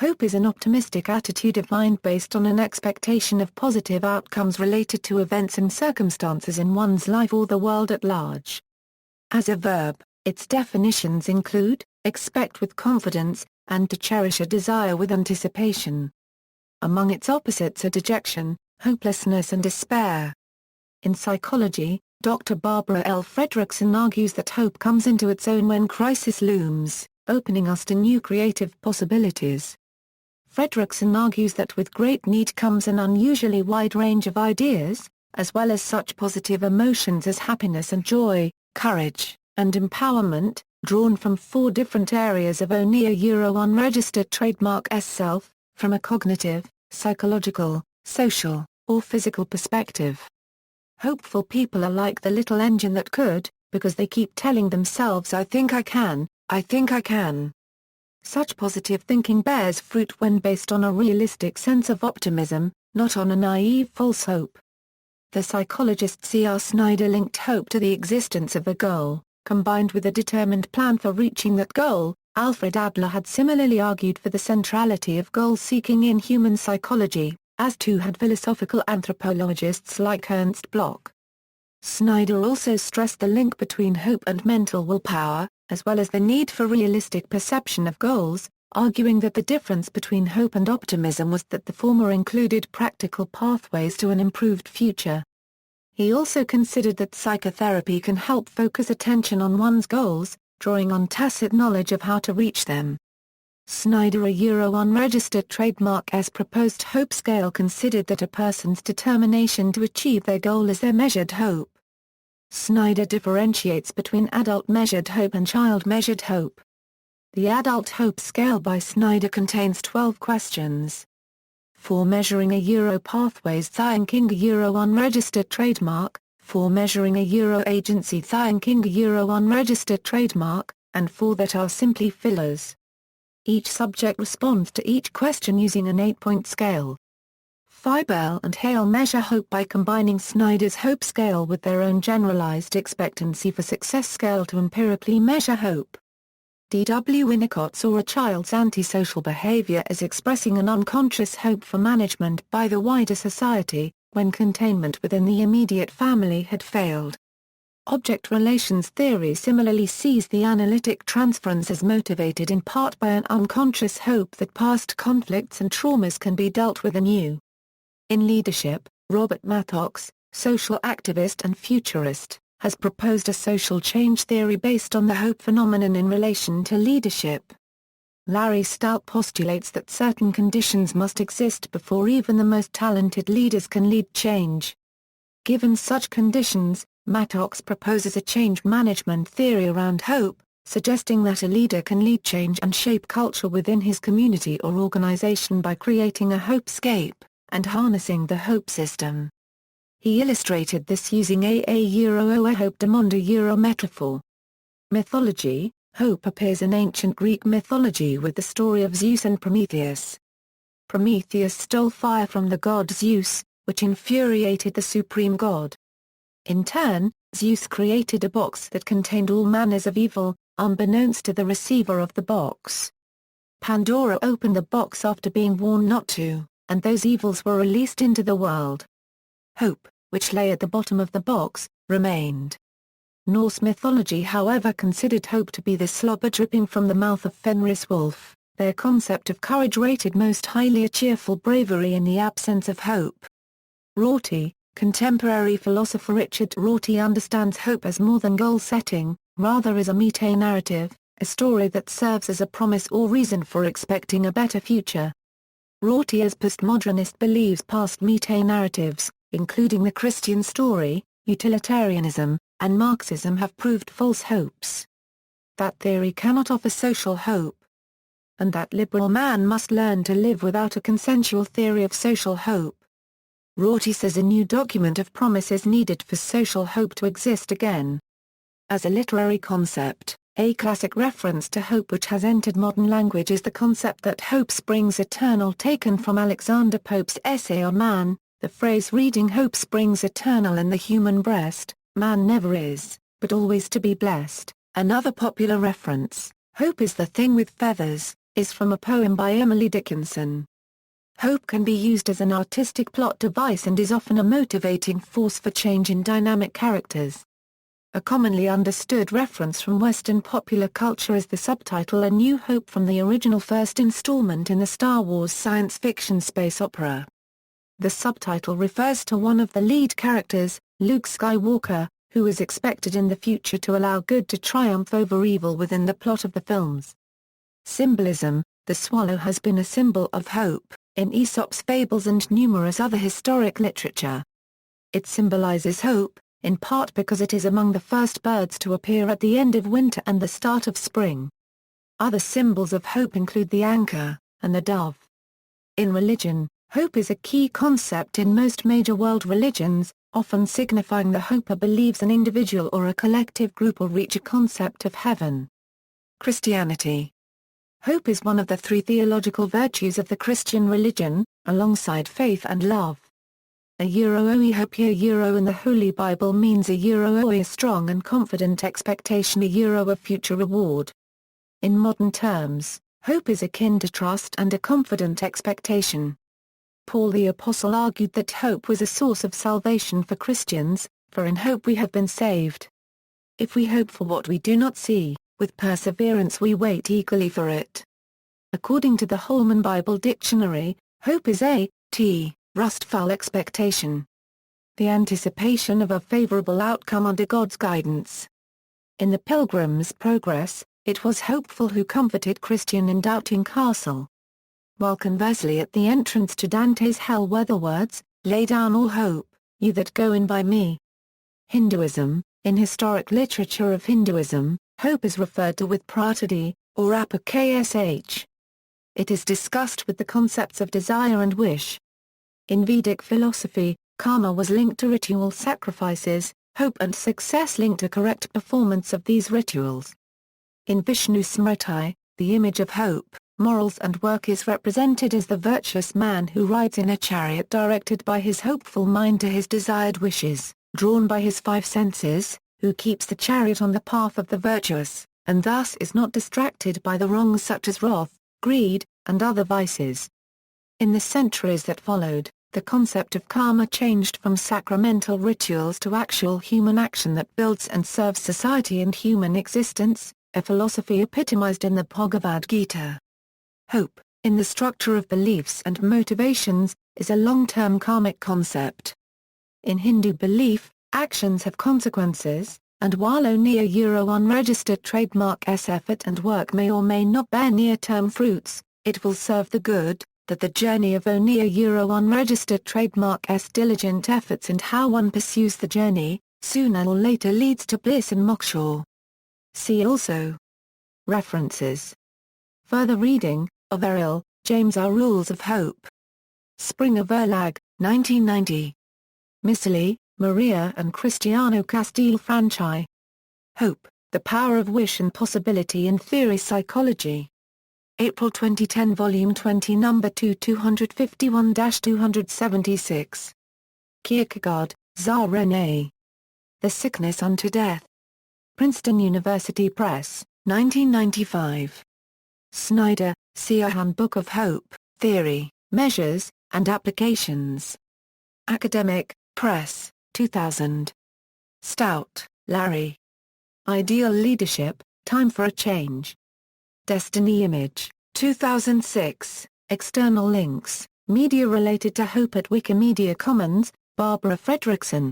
Hope is an optimistic attitude of mind based on an expectation of positive outcomes related to events and circumstances in one's life or the world at large. As a verb, its definitions include, expect with confidence, and to cherish a desire with anticipation. Among its opposites are dejection, hopelessness and despair. In psychology, Dr. Barbara L. Fredrickson argues that hope comes into its own when crisis looms, opening us to new creative possibilities. Fredrickson argues that with great need comes an unusually wide range of ideas, as well as such positive emotions as happiness and joy, courage, and empowerment, drawn from 4 different areas of unregistered trademark S-self, from a cognitive, psychological, social, or physical perspective. Hopeful people are like the little engine that could, because they keep telling themselves I think I can, I think I can. Such positive thinking bears fruit when based on a realistic sense of optimism, not on a naive false hope. The psychologist C.R. Snyder linked hope to the existence of a goal, combined with a determined plan for reaching that goal. Alfred Adler had similarly argued for the centrality of goal-seeking in human psychology, as too had philosophical anthropologists like Ernst Bloch. Snyder also stressed the link between hope and mental willpower, as well as the need for realistic perception of goals, arguing that the difference between hope and optimism was that the former included practical pathways to an improved future. He also considered that psychotherapy can help focus attention on one's goals, drawing on tacit knowledge of how to reach them. Snyder unregistered trademark S proposed hope scale considered that a person's determination to achieve their goal is their measured hope. Snyder differentiates between adult measured hope and child measured hope. The adult hope scale by Snyder contains 12 questions. For measuring a pathways thinking unregistered trademark, for measuring a agency thinking unregistered trademark, and 4 that are simply fillers. Each subject responds to each question using an 8-point scale. Feibel and Hale measure hope by combining Snyder's hope scale with their own generalized expectancy for success scale to empirically measure hope. D.W. Winnicott saw a child's antisocial behavior as expressing an unconscious hope for management by the wider society, when containment within the immediate family had failed. Object relations theory similarly sees the analytic transference as motivated in part by an unconscious hope that past conflicts and traumas can be dealt with anew. In leadership, Robert Mattox, social activist and futurist, has proposed a social change theory based on the hope phenomenon in relation to leadership. Larry Stout postulates that certain conditions must exist before even the most talented leaders can lead change. Given such conditions, Mattox proposes a change management theory around hope, suggesting that a leader can lead change and shape culture within his community or organization by creating a hopescape, and harnessing the hope system. He illustrated this using a hope demand metaphor. Mythology. Hope appears in ancient Greek mythology with the story of Zeus and Prometheus. Prometheus stole fire from the god Zeus, which infuriated the supreme god. In turn, Zeus created a box that contained all manners of evil, unbeknownst to the receiver of the box. Pandora opened the box after being warned not to, and those evils were released into the world. Hope, which lay at the bottom of the box, remained. Norse mythology however considered hope to be the slobber dripping from the mouth of Fenris Wolf. Their concept of courage rated most highly a cheerful bravery in the absence of hope. Rorty, contemporary philosopher Richard Rorty understands hope as more than goal-setting, rather as a meta-narrative, a story that serves as a promise or reason for expecting a better future. Rorty as postmodernist believes past meta-narratives, including the Christian story, utilitarianism, and Marxism have proved false hopes. That theory cannot offer social hope. And that liberal man must learn to live without a consensual theory of social hope. Rorty says a new document of promise is needed for social hope to exist again. As a literary concept, a classic reference to hope which has entered modern language is the concept that hope springs eternal, taken from Alexander Pope's essay on man. The phrase reading hope springs eternal in the human breast, man never is, but always to be blessed. Another popular reference, hope is the thing with feathers, is from a poem by Emily Dickinson. Hope can be used as an artistic plot device and is often a motivating force for change in dynamic characters. A commonly understood reference from Western popular culture is the subtitle A New Hope from the original first installment in the Star Wars science fiction space opera. The subtitle refers to one of the lead characters, Luke Skywalker, who is expected in the future to allow good to triumph over evil within the plot of the films. Symbolism: the swallow has been a symbol of hope in Aesop's fables and numerous other historic literature. It symbolizes hope, in part because it is among the first birds to appear at the end of winter and the start of spring. Other symbols of hope include the anchor and the dove. In religion, hope is a key concept in most major world religions, often signifying the hoper believes an individual or a collective group will reach a concept of heaven. Christianity. Hope is one of the three theological virtues of the Christian religion, alongside faith and love. A oe hope in the Holy Bible means a strong and confident expectation of future reward. In modern terms, hope is akin to trust and a confident expectation. Paul the Apostle argued that hope was a source of salvation for Christians, for in hope we have been saved. If we hope for what we do not see, with perseverance we wait eagerly for it. According to the Holman Bible Dictionary, hope is a rustful expectation. The anticipation of a favorable outcome under God's guidance. In The Pilgrim's Progress, it was hopeful who comforted Christian in Doubting Castle. While conversely at the entrance to Dante's Hell were the words, "Lay down all hope, you that go in by me." Hinduism. In historic literature of Hinduism, hope is referred to with pratati, or apaksh. It is discussed with the concepts of desire and wish. In Vedic philosophy, karma was linked to ritual sacrifices, hope and success linked to correct performance of these rituals. In Vishnu Smriti, the image of hope, morals and work is represented as the virtuous man who rides in a chariot directed by his hopeful mind to his desired wishes, drawn by his five senses, who keeps the chariot on the path of the virtuous, and thus is not distracted by the wrongs such as wrath, greed, and other vices. In the centuries that followed, the concept of karma changed from sacramental rituals to actual human action that builds and serves society and human existence, a philosophy epitomized in the Bhagavad Gita. Hope, in the structure of beliefs and motivations, is a long-term karmic concept. In Hindu belief, actions have consequences, and while only a unregistered trademark's effort and work may or may not bear near-term fruits, it will serve the good, that the journey of only a unregistered trademark's diligent efforts and how one pursues the journey, sooner or later leads to bliss and moksha. See also. References. Further reading, Overell, James R. Rules of Hope. Springer Verlag, 1990. Miceli, Maria and Cristiano Castelfranchi. Hope, The Power of Wish and Possibility in Theory Psychology. April 2010 Volume 20 No. 2 251-276. Kierkegaard, Tsar René. The Sickness Unto Death. Princeton University Press, 1995. Snyder, C. A Handbook of Hope, Theory, Measures, and Applications. Academic, Press, 2000. Stout, Larry. Ideal Leadership, Time for a Change. Destiny Image, 2006. External links, media related to Hope at Wikimedia Commons, Barbara Fredrickson.